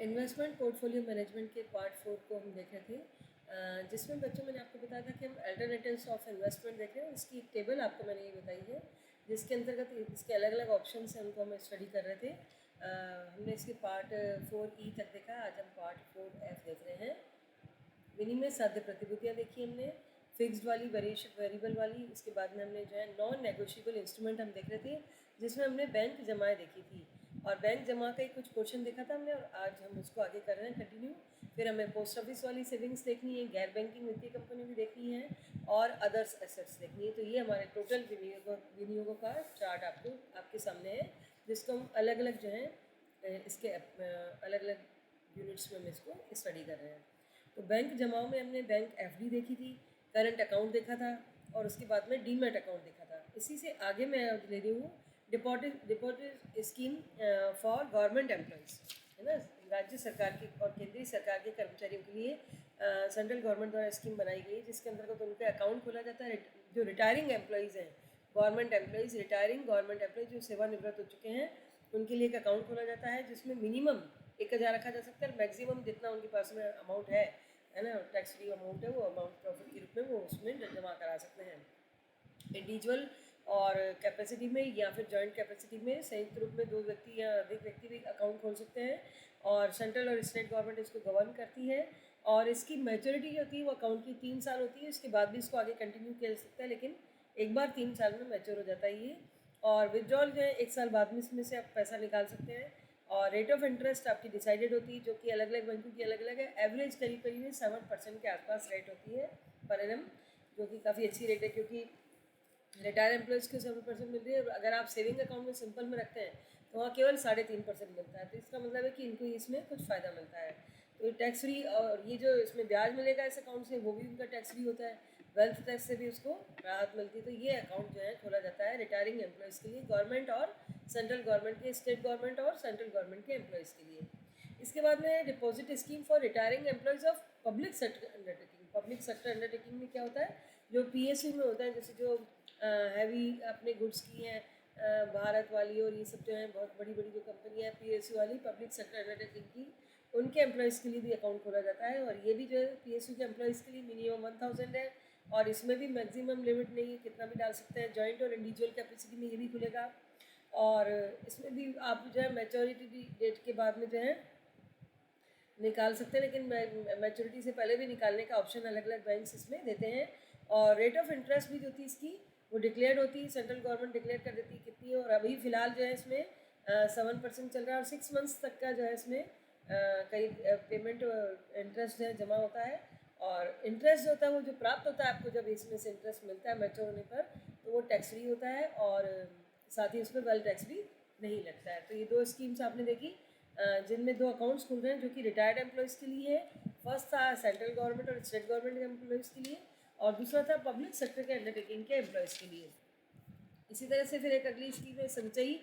Investment portfolio management के part 4 को हम देख रहे थे, जिसमें बच्चों मैंने आपको बताया था कि हम अल्टरनेटिव्स ऑफ इन्वेस्टमेंट देख रहे हैं। इसकी टेबल आपको मैंने ये बताई है, जिसके अंतर्गत इसके अलग अलग ऑप्शन हैं, उनको हम स्टडी कर रहे थे। हमने इसके पार्ट 4E तक देखा। आज हम पार्ट 4F देख रहे हैं। विनिमय साध्य प्रतिभूतियाँ देखी हमने, फिक्स्ड वाली, वेरिएबल वाली। इसके बाद में हमने जो है नॉन नेगोशिएबल इंस्ट्रूमेंट हम देख रहे थे, जिसमें हमने बैंक जमाएँ देखी थी और बैंक जमा का ही कुछ क्वेश्चन देखा था हमने, और आज हम उसको आगे कर रहे हैं कंटिन्यू। फिर हमें पोस्ट ऑफिस वाली सेविंग्स देखनी है, गैर बैंकिंग वित्तीय कंपनी भी देखनी है और अदर्स एसेट्स देखनी है। तो ये हमारे टोटल विनियोगों का चार्ट आपके सामने है, जिसको हम अलग अलग जो है इसके अलग अलग यूनिट्स में हम इसको स्टडी कर रहे हैं। तो बैंक जमाओं में हमने बैंक एफडी देखी थी, करंट अकाउंट देखा था और उसके बाद में डीमैट अकाउंट देखा था। इसी से आगे मैं ले रही हूँ deposit scheme for government employees, है ना। राज्य सरकार की और केंद्रीय सरकार के कर्मचारियों के लिए सेंट्रल गवर्नमेंट द्वारा स्कीम बनाई गई है, जिसके अंतर्गत उनका अकाउंट खोला जाता है। जो रिटायरिंग एम्प्लॉयज़ हैं, government employees, retiring government employees जो सेवानिवृत्त हो चुके हैं, उनके लिए एक अकाउंट खोला जाता है, जिसमें मिनिमम 1000 रखा जा सकता है, मैक्सिमम जितना उनके पास में अमाउंट है ना, टैक्स फ्री अमाउंट है, वो अमाउंट प्रॉफिट के रूप में वो उसमें जमा करा सकते हैं। इंडिविजुअल और कैपेसिटी में या फिर जॉइंट कैपेसिटी में संयुक्त रूप में 2 व्यक्ति या अधिक व्यक्ति भी अकाउंट खोल सकते हैं, और सेंट्रल और स्टेट गवर्नमेंट इसको गवर्न करती है। और इसकी मैच्योरिटी जो होती है वो अकाउंट की 3 साल होती है। इसके बाद भी इसको आगे कंटिन्यू किया जा सकता है, लेकिन एक बार 3 साल में मैच्योर हो जाता है ये। और विड्रॉल जो है 1 साल बाद में इसमें से आप पैसा निकाल सकते हैं। और रेट ऑफ इंटरेस्ट आपकी डिसाइडेड होती है, जो कि अलग अलग बैंकों की अलग अलग है। एवरेज करीब करीब 7% के आसपास रेट होती है पर एनम, जो कि काफ़ी अच्छी रेट है, क्योंकि रिटायर एम्प्लॉयज़ को 7% मिल रही है। अगर आप सेविंग अकाउंट में सिंपल में रखते हैं तो वहाँ केवल 3.5% मिलता है। तो इसका मतलब है कि इनको इसमें कुछ फ़ायदा मिलता है। तो टैक्स फ्री, और ये जो इसमें ब्याज मिलेगा इस अकाउंट से, वो भी उनका टैक्स फ्री होता है। वेल्थ टैक्स से भी उसको राहत मिलती है। तो ये अकाउंट जो है खोला जाता है रिटायरिंग एम्प्लॉयज़ के लिए, गवर्नमेंट और सेंट्रल गवर्नमेंट के, स्टेट गवर्नमेंट और सेंट्रल गवर्नमेंट के एम्प्लॉयज़ के लिए। इसके बाद में deposit scheme for retiring employees of public sector undertaking. Public sector undertaking में क्या होता है, जो पीएसयू में होता है, जैसे जो हैवी अपने गुड्स की हैं, भारत वाली और ये सब जो है बहुत बड़ी बड़ी जो कंपनियाँ हैं पीएसयू वाली, पब्लिक सेक्टर अंडरटेकिंग की, उनके एम्प्लॉयज़ के लिए भी अकाउंट खोला जाता है। और ये भी जो है पीएसयू के एम्प्लॉयज़ के लिए मिनिमम 1000 है, और इसमें भी मैक्सिमम लिमिट नहीं है, कितना भी डाल सकते हैं। जॉइंट और इंडिविजुअल कैपेसिटी में ये भी खुलेगा। और इसमें भी आप जो है मैच्योरिटी डेट के बाद में जो है निकाल सकते हैं, लेकिन मैच्योरिटी से पहले भी निकालने का ऑप्शन अलग अलग बैंक्स इसमें देते हैं। और रेट ऑफ इंटरेस्ट भी जो थी इसकी वो डिक्लेयर होती है, सेंट्रल गवर्नमेंट डिक्लेयर कर देती है कितनी है। और अभी फ़िलहाल जो है इसमें 7% चल रहा है, और 6 मंथ्स तक का जो है इसमें करीब पेमेंट इंटरेस्ट जो है जमा होता है। और इंटरेस्ट जो होता है वो जो प्राप्त होता है आपको, जब इसमें से इंटरेस्ट मिलता है मैच्योर होने पर, तो वो टैक्स फ्री होता है, और साथ ही उसमें वेल्थ टैक्स भी नहीं लगता है। तो ये 2 स्कीम्स आपने देखी, जिनमें 2 अकाउंट्स खुल रहे हैं, जो कि रिटायर्ड एम्प्लॉयज़ के लिए है। फर्स्ट था सेंट्रल गवर्नमेंट और स्टेट गवर्नमेंट के एम्प्लॉयज़ के लिए, और दूसरा था पब्लिक सेक्टर के अंडरटेकिंग के एम्प्लॉयज़ के लिए। इसी तरह से फिर एक अगली स्कीम है संचयी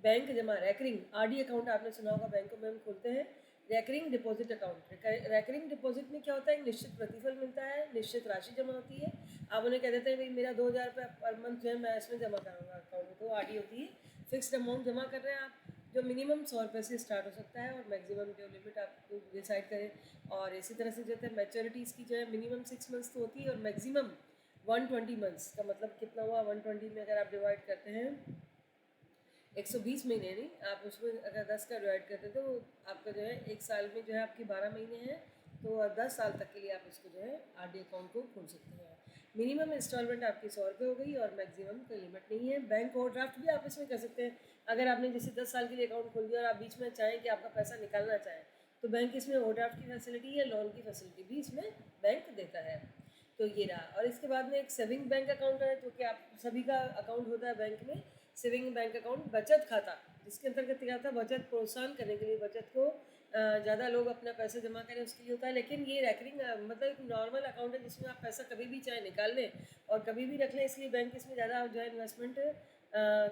बैंक जमा, रैकरिंग आरडी अकाउंट। आपने सुना होगा, बैंकों में हम खोलते हैं recurring deposit account. Recurring deposit में क्या होता है, निश्चित प्रतिफल मिलता है, निश्चित राशि जमा होती है। आप उन्हें कह देते हैं भाई मेरा 2000 रुपये पर मंथ जो है मैं इसमें जमा करूँगा अकाउंट में, तो आरडी होती है। फिक्स्ड अमाउंट जमा कर रहे हैं आप, जो मिनिमम 100 रुपये से स्टार्ट हो सकता है, और मैक्सिमम जो लिमिट आप डिसाइड करें। और इसी तरह से जो है मैच्योरिटी इसकी जो है मिनिमम 6 मंथ्स तो होती है, और मैक्सिमम 120 मंथ्स का मतलब कितना हुआ, 120 में अगर आप डिवाइड करते हैं 120 महीने नहीं, आप उसमें अगर 10 का डिवाइड करते हैं तो आपका जो है 1 साल में जो है आपके 12 महीने हैं, तो 10 साल तक के लिए आप इसको जो है आरडी अकाउंट को खोल सकते हैं। मिनिमम इंस्टॉलमेंट आपकी 100 रुपये हो गई, और मैक्सिमम कोई लिमिट नहीं है। बैंक ओवरड्राफ्ट भी आप इसमें कर सकते हैं। अगर आपने जैसे 10 साल के लिए अकाउंट खोल दिया और आप बीच में चाहें कि आपका पैसा निकालना चाहें, तो बैंक इसमें ओवरड्राफ्ट की फैसिलिटी या लोन की फैसिलिटी भी इसमें बैंक देता है। तो ये रहा। और इसके बाद में एक सेविंग बैंक अकाउंट है, जो कि आप सभी का अकाउंट होता है बैंक में। सेविंग बैंक अकाउंट बचत खाता, जिसके अंतर्गत क्या था, बचत प्रोत्साहन करने के लिए, बचत को ज़्यादा लोग अपना पैसा जमा करें उसके लिए होता है। लेकिन ये रैकरिंग मतलब एक नॉर्मल अकाउंट है, जिसमें आप पैसा कभी भी चाहे निकाल लें और कभी भी रख लें, इसलिए बैंक इसमें ज़्यादा जो है इन्वेस्टमेंट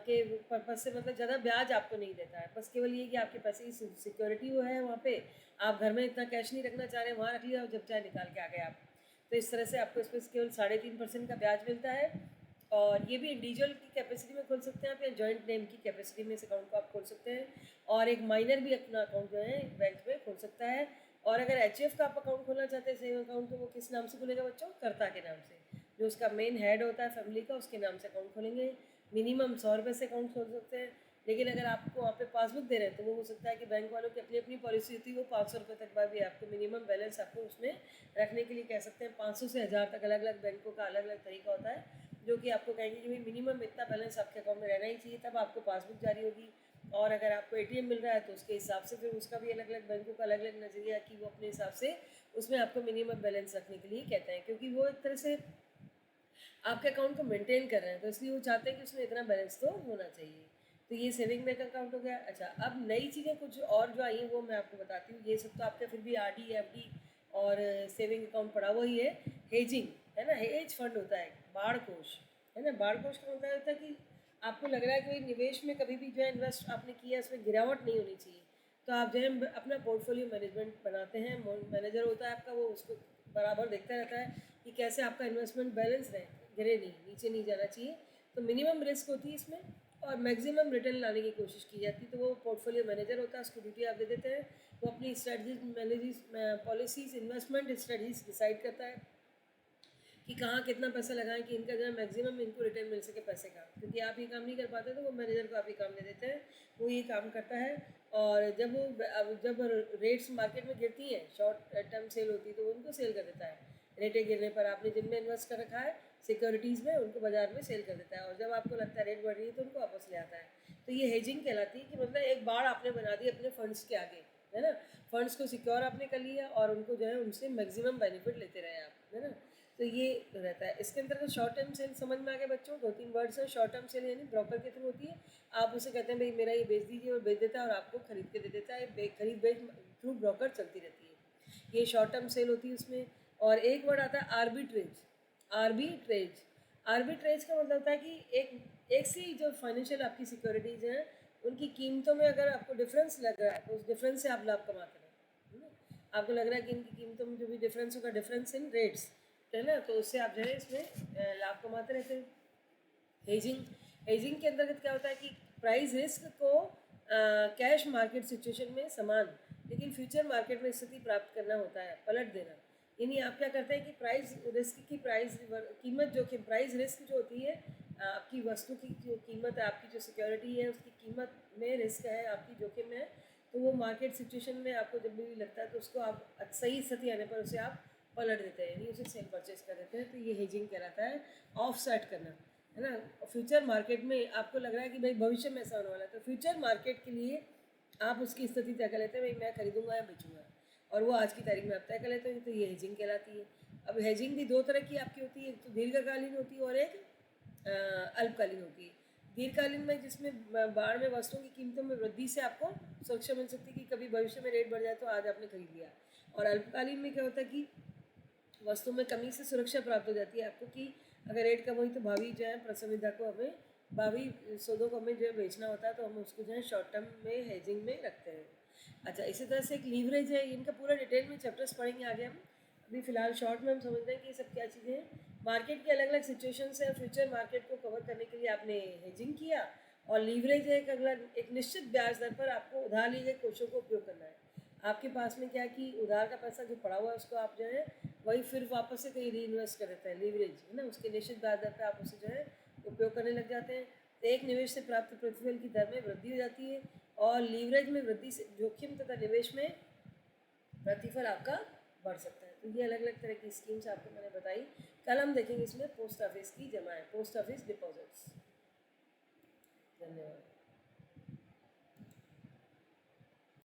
के पर्पज़ से मतलब ज़्यादा ब्याज आपको नहीं देता है। बस केवल ये कि आपके पैसे की सिक्योरिटी वो है वहाँ पे, आप घर में इतना कैश नहीं रखना चाह रहे, वहाँ रख लिया और जब चाहे निकाल के आ गए आप। तो इस तरह से आपको इस पर केवल 3.5% का ब्याज मिलता है। और ये भी इंडिविजुअल की कैपेसिटी में खोल सकते हैं आप, या जॉइंट नेम की कैपेसिटी में इस अकाउंट को आप खोल सकते हैं। और एक माइनर भी अपना अकाउंट जो है बैंक में खोल सकता है। और अगर एचएफ का आप अकाउंट खोलना चाहते हैं सेविंग अकाउंट, तो वो किस नाम से खुलेगा बच्चों? कर्ता के नाम से, जो उसका मेन हेड होता है फैमिली का, उसके नाम से अकाउंट खोलेंगे। मिनिमम 100 रुपये से अकाउंट खोल सकते हैं। लेकिन अगर आपको वहाँ पे पासबुक दे रहे हैं तो वो हो सकता है कि बैंक वालों की अपनी अपनी पॉलिसी होती है, वो 500 रुपये तक भी आपको मिनिमम बैलेंस आपको उसमें रखने के लिए कह सकते हैं। 500 से 1000 तक अलग अलग बैंकों का अलग अलग तरीका होता है, जो कि आपको कहेंगे कि भाई मिनिमम इतना बैलेंस आपके अकाउंट में रहना ही चाहिए, तब आपको पासबुक जारी होगी। और अगर आपको एटीएम मिल रहा है तो उसके हिसाब से फिर उसका भी अलग अलग बैंकों का अलग अलग नज़रिया कि वो अपने हिसाब से उसमें आपको मिनिमम बैलेंस रखने के लिए कहते हैं, क्योंकि वो एक तरह से आपके अकाउंट को मेंटेन कर रहे हैं, तो इसलिए वो चाहते हैं कि उसमें इतना बैलेंस तो होना चाहिए। तो ये सेविंग बैंक अकाउंट हो गया। अच्छा, अब नई चीज़ें कुछ और जो आई हैं वो मैं आपको बताती हूँ। ये सब तो आपका फिर भी आरडी एफडी और सेविंग अकाउंट पड़ा हुआ ही है। हेजिंग है ना, हेज फंड होता है, बाढ़ कोष है ना। बाढ़ कोष का मतलब होता है कि आपको लग रहा है कि निवेश में कभी भी जो है इन्वेस्ट आपने किया उसमें गिरावट नहीं होनी चाहिए, तो आप जो है अपना पोर्टफोलियो मैनेजमेंट बनाते हैं। मैनेजर होता है आपका, वो उसको बराबर देखता रहता है कि कैसे आपका इन्वेस्टमेंट बैलेंस रहे, गिरे नहीं, नीचे नहीं जाना चाहिए। तो मिनिमम रिस्क होती है इसमें और मैक्सिमम रिटर्न लाने की कोशिश की जाती है। तो वो पोर्टफोलियो मैनेजर होता है, उसको ड्यूटी आप दे देते हैं। वो अपनी strategies manages policies investment strategies decide करता है कि कहाँ कितना पैसा लगाएं कि इनका जो है मैक्सिमम इनको रिटर्न मिल सके पैसे का, क्योंकि आप ये काम नहीं कर पाते तो वो मैनेजर को आप ये काम दे देते हैं, वो ये काम करता है। और जब रेट्स मार्केट में गिरती हैं, शॉर्ट टर्म सेल होती है, तो वो उनको सेल कर देता है। रेटें गिरने पर आपने जिनमें इन्वेस्ट कर रखा है सिक्योरिटीज़ में, उनको बाजार में सेल कर देता है। और जब आपको लगता है रेट बढ़ रही है तो उनको वापस ले आता है। तो ये हेजिंग कहलाती है कि मतलब एक बार आपने बना दी अपने फंड्स के आगे, है ना। फंड्स को सिक्योर आपने कर लिया और उनको जो है उनसे मैक्सिमम बेनिफिट लेते रहे आप, है ना। तो ये रहता है। इसके अंदर शॉर्ट टर्म सेल समझ में आ गया बच्चों? 2-3 वर्ड्स हैं। शॉर्ट टर्म सेल यानी ब्रोकर के थ्रू होती है। आप उसे कहते हैं भाई मेरा ये बेच दीजिए, और बेच देता है और आपको खरीद के दे देता है। खरीद बेच थ्रू ब्रोकर चलती रहती है, ये शॉर्ट टर्म सेल होती है उसमें। और एक वर्ड आता है आर्बिट्रेज। आर्बिट्रेज आर्बिट्रेज का मतलब होता है कि एक सी जो फाइनेंशियल आपकी सिक्योरिटीज़ हैं उनकी कीमतों में अगर आपको डिफरेंस लग रहा है तो उस डिफरेंस से आप लाभ कमाते हैं। आपको लग रहा है कि इनकी कीमतों में जो भी डिफरेंस होगा, डिफरेंस इन रेट्स, है ना, तो उससे आप जो है इसमें लाभ कमाते रहते हैं। हेजिंग हेजिंग के अंतर्गत क्या होता है कि प्राइस रिस्क को कैश मार्केट सिचुएशन में समान लेकिन फ्यूचर मार्केट में स्थिति प्राप्त करना होता है, पलट देना। यानी आप क्या करते हैं कि प्राइस रिस्क की कीमत जोखिम, प्राइस रिस्क जो होती है आपकी वस्तु की जो कीमत है, आपकी जो सिक्योरिटी है उसकी कीमत में रिस्क है, आपकी जोखिम है। तो वो मार्केट सिचुएशन में आपको जब भी लगता है तो उसको आप सही स्थिति आने पर उसे आप पलट देते हैं, यानी उसे सेल परचेज कर देते हैं। तो ये हेजिंग कहलाता है। ऑफ सेट करना, है ना। फ्यूचर मार्केट में आपको लग रहा है कि भाई भविष्य में ऐसा होने वाला है, तो फ्यूचर मार्केट के लिए आप उसकी स्थिति तय कर लेते हैं, भाई मैं खरीदूंगा या बेचूंगा, और वो आज की तारीख में आप तय कर लेते हैं। तो ये हेजिंग कहलाती है। अब हेजिंग भी दो तरह की आपकी होती है, एक तो दीर्घकालीन होती है और एक अल्पकालीन होती है। दीर्घकालीन में जिसमें बाढ़ में वस्तुओं की कीमतों में वृद्धि से आपको सुरक्षा मिल सकती है कि कभी भविष्य में रेट बढ़ जाए तो आज आपने खरीद लिया। और अल्पकालीन में क्या होता है कि वस्तु में कमी से सुरक्षा प्राप्त हो जाती है आपको, कि अगर रेट कम हुई तो भावी जो है संविदा को हमें, भावी सौदों को हमें जो है बेचना होता है, तो हम उसको जो है शॉर्ट टर्म में हेजिंग में रखते हैं। अच्छा, इसी तरह से एक लीवरेज है। इनका पूरा डिटेल में चैप्टर्स पढ़ेंगे आगे हम। अभी फ़िलहाल शॉर्ट में हम समझ रहे हैं कि ये सब क्या चीज़ें हैं। मार्केट के अलग अलग सिचुएशन से फ्यूचर मार्केट को कवर करने के लिए आपने हेजिंग किया। और लीवरेज है एक निश्चित ब्याज दर पर आपको उधार लिए गए कोषों को उपयोग करना है। आपके पास में क्या कि उधार का पैसा जो पड़ा हुआ है उसको आप जो है वही फिर वापस से कहीं री इन्वेस्ट कर देते हैं, लीवरेज, है ना। उसके निश्चित ब्याज दर पर आप उसे जो है उपयोग करने लग जाते हैं। तो एक निवेश से प्राप्त प्रतिफल की दर में वृद्धि हो जाती है, और लीवरेज में वृद्धि से जोखिम तथा निवेश में प्रतिफल आपका बढ़ सकता है। तो ये अलग अलग तरह की स्कीम्स आपको मैंने बताई। कल हम देखेंगे इसमें पोस्ट ऑफिस की जमाएं, पोस्ट ऑफिस डिपॉजिट्स।